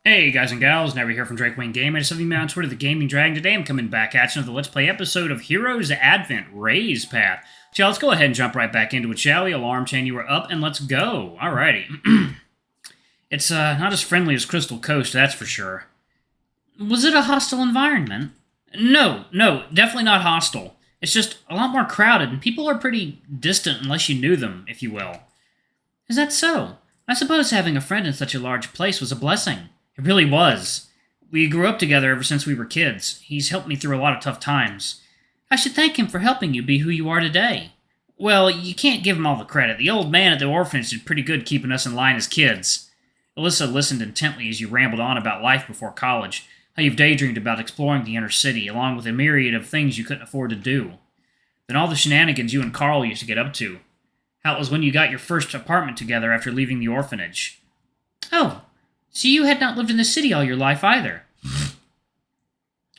Hey guys and gals, Never here from Drakewing Gaming. It's something on Twitter, the Gaming Dragon. Today I'm coming back at you with the Let's Play episode of Heroes Advent Raise Path. So let's go ahead and jump right back into it, shall we? Alarm chain, you are up, and let's go. Alrighty. It's not as friendly as Crystal Coast, that's for sure. Was it a hostile environment? No, definitely not hostile. It's just a lot more crowded, and people are pretty distant unless you knew them, if you will. Is that so? I suppose having a friend in such a large place was a blessing. It really was. We grew up together ever since we were kids. He's helped me through a lot of tough times. I should thank him for helping you be who you are today. Well, you can't give him all the credit. The old man at the orphanage did pretty good keeping us in line as kids. Alyssa listened intently as you rambled on about life before college, how you've daydreamed about exploring the inner city, along with a myriad of things you couldn't afford to do. Then all the shenanigans you and Carl used to get up to. How it was when you got your first apartment together after leaving the orphanage. Oh, so you had not lived in the city all your life either.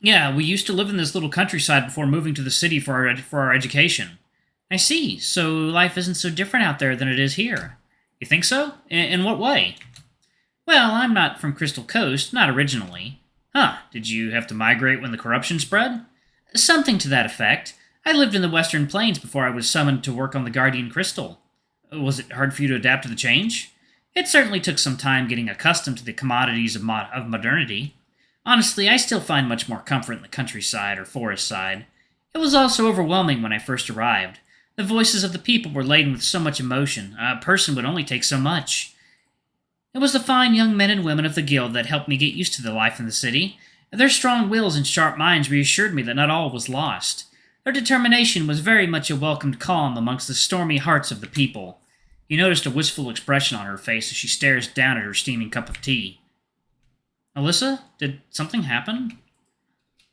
Yeah, we used to live in this little countryside before moving to the city for our education. I see, so life isn't so different out there than it is here. You think so? In what way? Well, I'm not from Crystal Coast, not originally. Huh, did you have to migrate when the corruption spread? Something to that effect. I lived in the Western Plains before I was summoned to work on the Guardian Crystal. Was it hard for you to adapt to the change? It certainly took some time getting accustomed to the commodities of modernity. Honestly, I still find much more comfort in the countryside or forest side. It was also overwhelming when I first arrived. The voices of the people were laden with so much emotion. A person would only take so much. It was the fine young men and women of the guild that helped me get used to the life in the city. Their strong wills and sharp minds reassured me that not all was lost. Their determination was very much a welcomed calm amongst the stormy hearts of the people. You noticed a wistful expression on her face as she stares down at her steaming cup of tea. Alyssa, did something happen?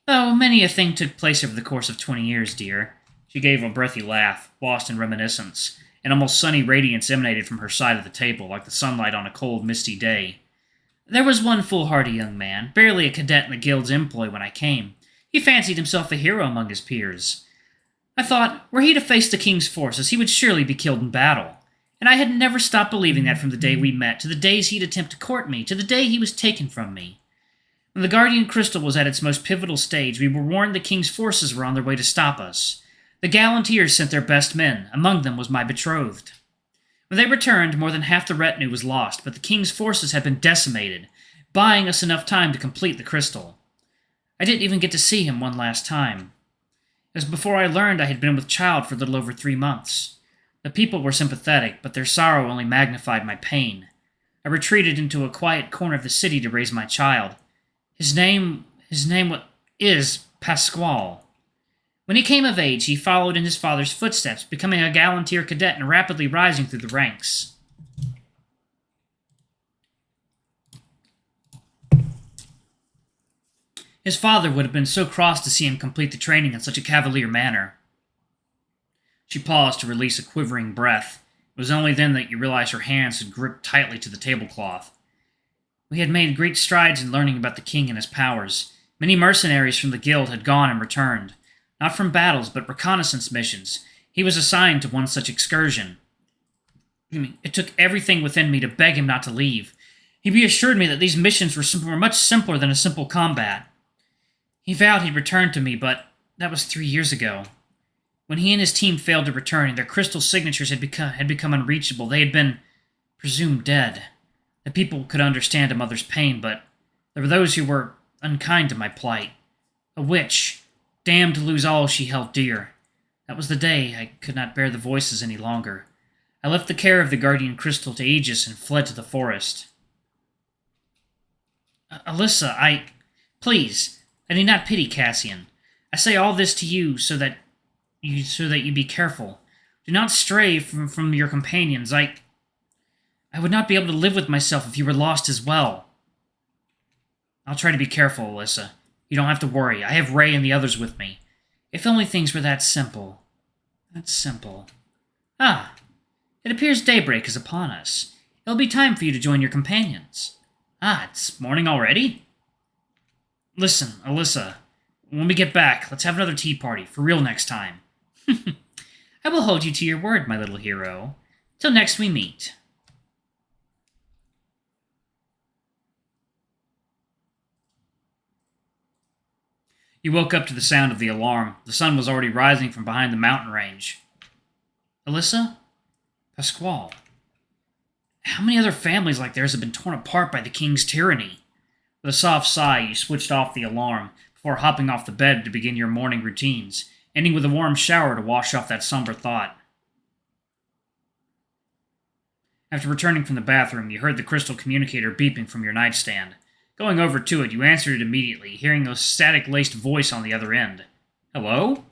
Oh, many a thing took place over the course of 20 years, dear. She gave a breathy laugh, lost in reminiscence. An almost sunny radiance emanated from her side of the table, like the sunlight on a cold, misty day. There was one foolhardy young man, barely a cadet in the guild's employ when I came. He fancied himself a hero among his peers. I thought, were he to face the king's forces, he would surely be killed in battle. And I had never stopped believing that from the day we met, to the days he'd attempt to court me, to the day he was taken from me. When the Guardian Crystal was at its most pivotal stage, we were warned the king's forces were on their way to stop us. The Gallanteers sent their best men. Among them was my betrothed. When they returned, more than half the retinue was lost, but the king's forces had been decimated, buying us enough time to complete the crystal. I didn't even get to see him one last time. It was before I learned I had been with child for a little over 3 months. The people were sympathetic, but their sorrow only magnified my pain. I retreated into a quiet corner of the city to raise my child. His name is Pasquale. When he came of age, he followed in his father's footsteps, becoming a Gallanteer cadet and rapidly rising through the ranks. His father would have been so cross to see him complete the training in such a cavalier manner. She paused to release a quivering breath. It was only then that you realized her hands had gripped tightly to the tablecloth. We had made great strides in learning about the king and his powers. Many mercenaries from the guild had gone and returned. Not from battles, but reconnaissance missions. He was assigned to one such excursion. It took everything within me to beg him not to leave. He reassured me that these missions were much simpler than a simple combat. He vowed he'd return to me, but that was 3 years ago. When he and his team failed to return, and their crystal signatures had become unreachable, they had been presumed dead. The people could understand a mother's pain, but there were those who were unkind to my plight. A witch, damned to lose all she held dear. That was the day I could not bear the voices any longer. I left the care of the Guardian Crystal to Aegis and fled to the forest. Alyssa, please, I do not pity Cassian. I say all this to you so that you be careful. Do not stray from your companions. I would not be able to live with myself if you were lost as well. I'll try to be careful, Alyssa. You don't have to worry. I have Ray and the others with me. If only things were that simple. That simple. Ah, it appears daybreak is upon us. It'll be time for you to join your companions. Ah, it's morning already? Listen, Alyssa, when we get back, let's have another tea party, for real next time. I will hold you to your word, my little hero. Till next we meet. You woke up to the sound of the alarm. The sun was already rising from behind the mountain range. Alyssa? Pasquale. How many other families like theirs have been torn apart by the king's tyranny? With a soft sigh, you switched off the alarm before hopping off the bed to begin your morning routines, ending with a warm shower to wash off that somber thought. After returning from the bathroom, you heard the crystal communicator beeping from your nightstand. Going over to it, you answered it immediately, hearing a static-laced voice on the other end. Hello?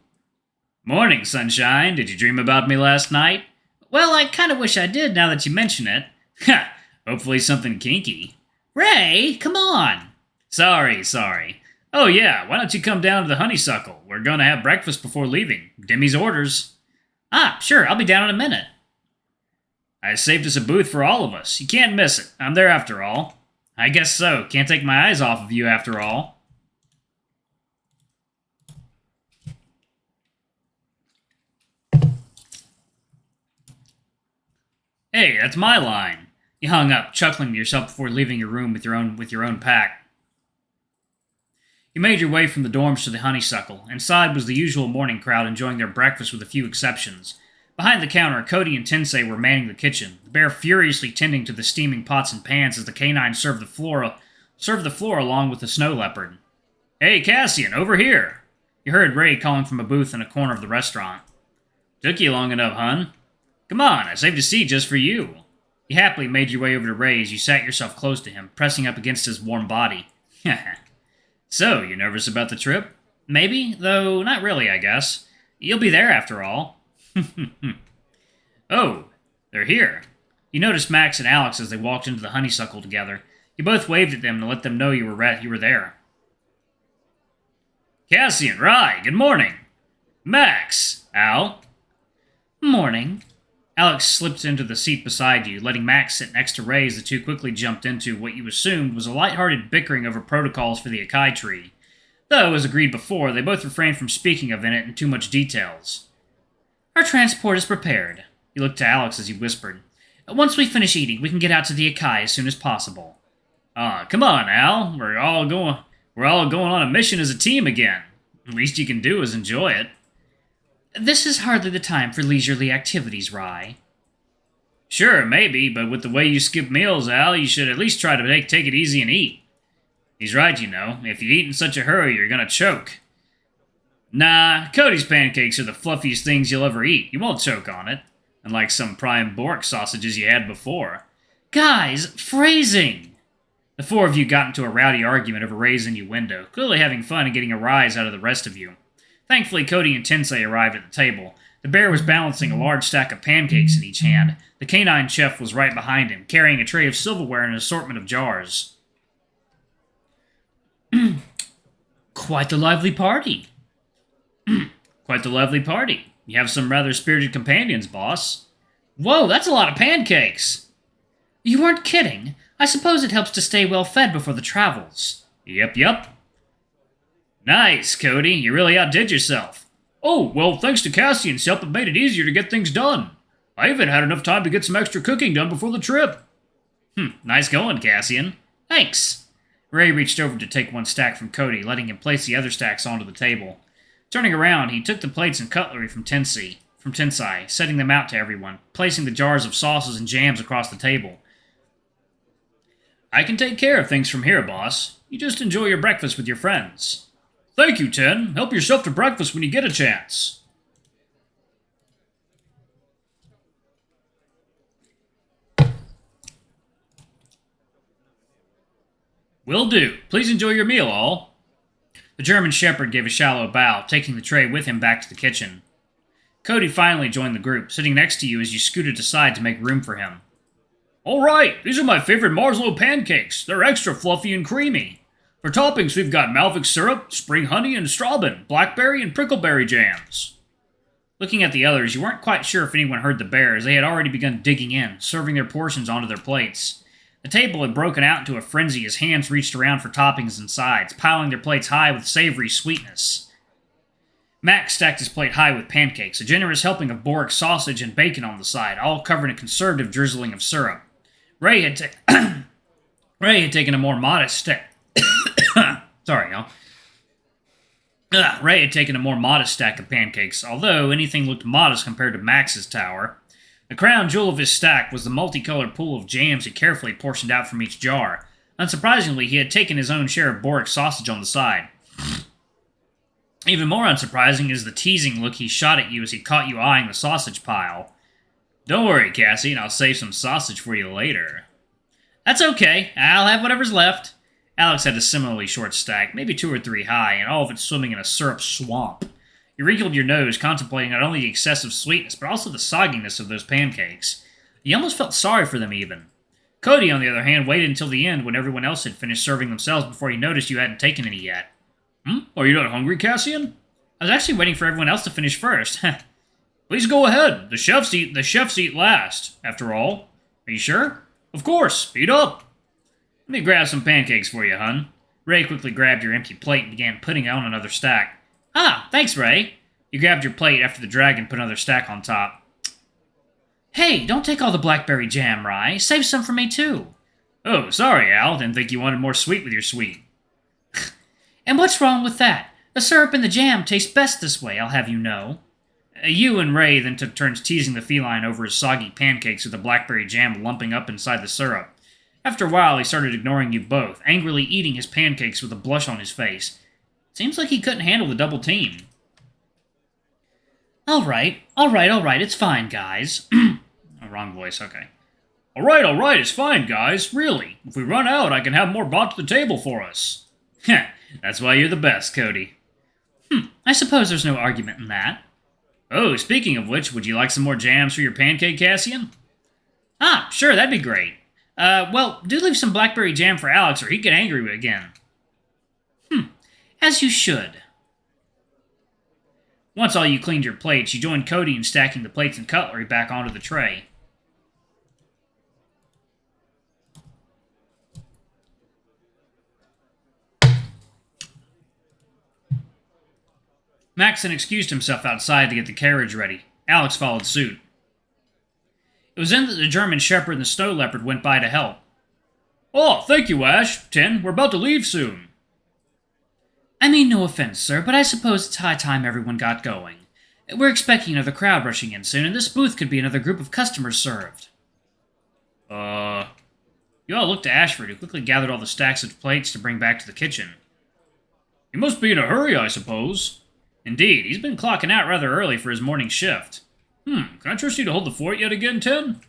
Morning, sunshine. Did you dream about me last night? Well, I kind of wish I did now that you mention it. Ha! Hopefully something kinky. Ray, come on! Sorry. Oh yeah, why don't you come down to the honeysuckle? We're gonna have breakfast before leaving. Demi's orders. Ah, sure, I'll be down in a minute. I saved us a booth for all of us. You can't miss it. I'm there after all. I guess so. Can't take my eyes off of you after all. Hey, that's my line. You hung up, chuckling to yourself before leaving your room with your own pack. You made your way from the dorms to the honeysuckle. Inside was the usual morning crowd enjoying their breakfast with a few exceptions. Behind the counter, Cody and Tensei were manning the kitchen, the bear furiously tending to the steaming pots and pans as the canine served the floor along with the snow leopard. Hey, Cassian, over here! You heard Ray calling from a booth in a corner of the restaurant. Took you long enough, hun. Come on, I saved a seat just for you. You happily made your way over to Ray as you sat yourself close to him, pressing up against his warm body. So, you nervous about the trip? Maybe, though not really, I guess. You'll be there after all. Oh, they're here. You noticed Max and Alex as they walked into the honeysuckle together. You both waved at them to let them know you were there. Cassian, Rye, good morning. Max, Al. Morning. Alex slipped into the seat beside you, letting Max sit next to Ray as the two quickly jumped into what you assumed was a light-hearted bickering over protocols for the Akai tree. Though, as agreed before, they both refrained from speaking of it in too much details. Our transport is prepared. You looked to Alex as you whispered. Once we finish eating, we can get out to the Akai as soon as possible. Come on, Al. We're all going on a mission as a team again. The least you can do is enjoy it. This is hardly the time for leisurely activities, Rye. Sure, maybe, but with the way you skip meals, Al, you should at least try to take it easy and eat. He's right, you know. If you eat in such a hurry, you're gonna choke. Nah, Cody's pancakes are the fluffiest things you'll ever eat. You won't choke on it. Unlike some prime Bork sausages you had before. Guys, phrasing! The four of you got into a rowdy argument over Ray's innuendo, clearly having fun and getting a rise out of the rest of you. Thankfully, Cody and Tensei arrived at the table. The bear was balancing a large stack of pancakes in each hand. The canine chef was right behind him, carrying a tray of silverware and an assortment of jars. Quite the lively party. Quite the lively party. You have some rather spirited companions, boss. Whoa, that's a lot of pancakes! You weren't kidding. I suppose it helps to stay well fed before the travels. Yep. Nice, Cody. You really outdid yourself. Oh, well, thanks to Cassian's help, it made it easier to get things done. I even had enough time to get some extra cooking done before the trip. Nice going, Cassian. Thanks. Ray reached over to take one stack from Cody, letting him place the other stacks onto the table. Turning around, he took the plates and cutlery from Tensei, setting them out to everyone, placing the jars of sauces and jams across the table. I can take care of things from here, boss. You just enjoy your breakfast with your friends. Thank you, Ten. Help yourself to breakfast when you get a chance. Will do. Please enjoy your meal, all. The German Shepherd gave a shallow bow, taking the tray with him back to the kitchen. Cody finally joined the group, sitting next to you as you scooted aside to make room for him. All right, these are my favorite Marslow pancakes. They're extra fluffy and creamy. For toppings, we've got Malvic syrup, spring honey, and straubin, blackberry, and prickleberry jams. Looking at the others, you weren't quite sure if anyone heard the bear, as they had already begun digging in, serving their portions onto their plates. The table had broken out into a frenzy as hands reached around for toppings and sides, piling their plates high with savory sweetness. Max stacked his plate high with pancakes, a generous helping of Boric sausage and bacon on the side, all covered in a conservative drizzling of syrup. Ray had taken a more modest step. Sorry, y'all. Ray had taken a more modest stack of pancakes, although anything looked modest compared to Max's tower. The crown jewel of his stack was the multicolored pool of jams he carefully portioned out from each jar. Unsurprisingly, he had taken his own share of Boric sausage on the side. Even more unsurprising is the teasing look he shot at you as he caught you eyeing the sausage pile. Don't worry, Cassie, and I'll save some sausage for you later. That's okay. I'll have whatever's left. Alex had a similarly short stack, maybe 2 or 3 high, and all of it swimming in a syrup swamp. You wrinkled your nose, contemplating not only the excessive sweetness, but also the sogginess of those pancakes. You almost felt sorry for them, even. Cody, on the other hand, waited until the end when everyone else had finished serving themselves before he noticed you hadn't taken any yet. Are you not hungry, Cassian? I was actually waiting for everyone else to finish first. Please go ahead. The chefs eat last, after all. Are you sure? Of course. Eat up. Let me grab some pancakes for you, hun. Ray quickly grabbed your empty plate and began putting on another stack. Ah, thanks, Ray. You grabbed your plate after the dragon put another stack on top. Hey, don't take all the blackberry jam, Rye. Save some for me, too. Oh, sorry, Al. Didn't think you wanted more sweet with your sweet. And what's wrong with that? The syrup and the jam taste best this way, I'll have you know. You and Ray then took turns teasing the feline over his soggy pancakes with the blackberry jam lumping up inside the syrup. After a while, he started ignoring you both, angrily eating his pancakes with a blush on his face. Seems like he couldn't handle the double team. All right, it's fine, guys. Oh, wrong voice, okay. All right, it's fine, guys, really. If we run out, I can have more brought to the table for us. Heh, that's why you're the best, Cody. I suppose there's no argument in that. Oh, speaking of which, would you like some more jams for your pancake, Cassian? Ah, sure, that'd be great. Well, do leave some blackberry jam for Alex or he'd get angry again. As you should. Once all you cleaned your plates, you joined Cody in stacking the plates and cutlery back onto the tray. Maxon excused himself outside to get the carriage ready. Alex followed suit. It was then that the German Shepherd and the Snow Leopard went by to help. Oh, thank you, Ash. 10, we're about to leave soon. I mean no offense, sir, but I suppose it's high time everyone got going. We're expecting another crowd rushing in soon, and this booth could be another group of customers served. You all looked to Ashford, who quickly gathered all the stacks of plates to bring back to the kitchen. He must be in a hurry, I suppose. Indeed, he's been clocking out rather early for his morning shift. Can I trust you to hold the fort yet again, 10?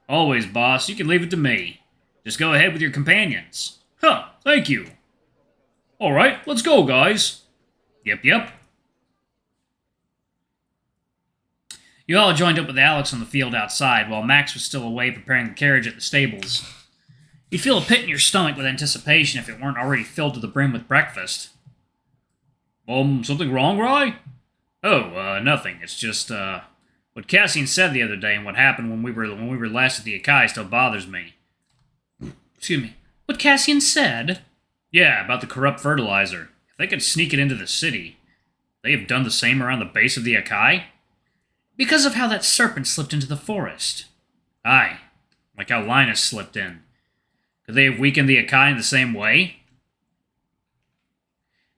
Always, boss. You can leave it to me. Just go ahead with your companions. Thank you. All right, let's go, guys. Yep. You all joined up with Alex on the field outside, while Max was still away preparing the carriage at the stables. You'd feel a pit in your stomach with anticipation if it weren't already filled to the brim with breakfast. Something wrong, Rye? Oh, nothing. It's just, what Cassian said the other day and what happened when we were last at the Akai still bothers me. Excuse me. What Cassian said? Yeah, about the corrupt fertilizer. If they could sneak it into the city, they have done the same around the base of the Akai? Because of how that serpent slipped into the forest. Aye, like how Linus slipped in. Could they have weakened the Akai in the same way?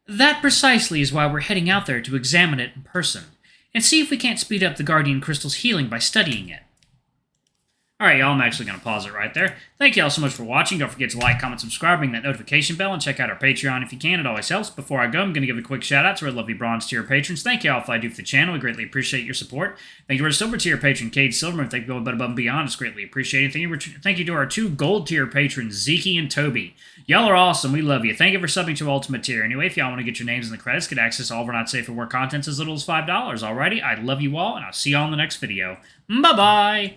That precisely is why we're heading out there to examine it in person, and see if we can't speed up the Guardian Crystal's healing by studying it. Alright, y'all, I'm actually going to pause it right there. Thank y'all so much for watching. Don't forget to like, comment, subscribe, ring that notification bell, and check out our Patreon if you can. It always helps. Before I go, I'm going to give a quick shout-out to our lovely bronze tier patrons. Thank y'all if I do for the channel. We greatly appreciate your support. Thank you to our silver tier patron, Cade Silverman. Thank you above and beyond. It's greatly appreciated. Thank you to our 2 gold tier patrons, Zeke and Toby. Y'all are awesome. We love you. Thank you for subbing to Ultimate Tier. Anyway, if y'all want to get your names in the credits, get access to all of our not safe for work contents as little as $5. Alrighty, I love you all, and I'll see y'all in the next video. Bye-bye!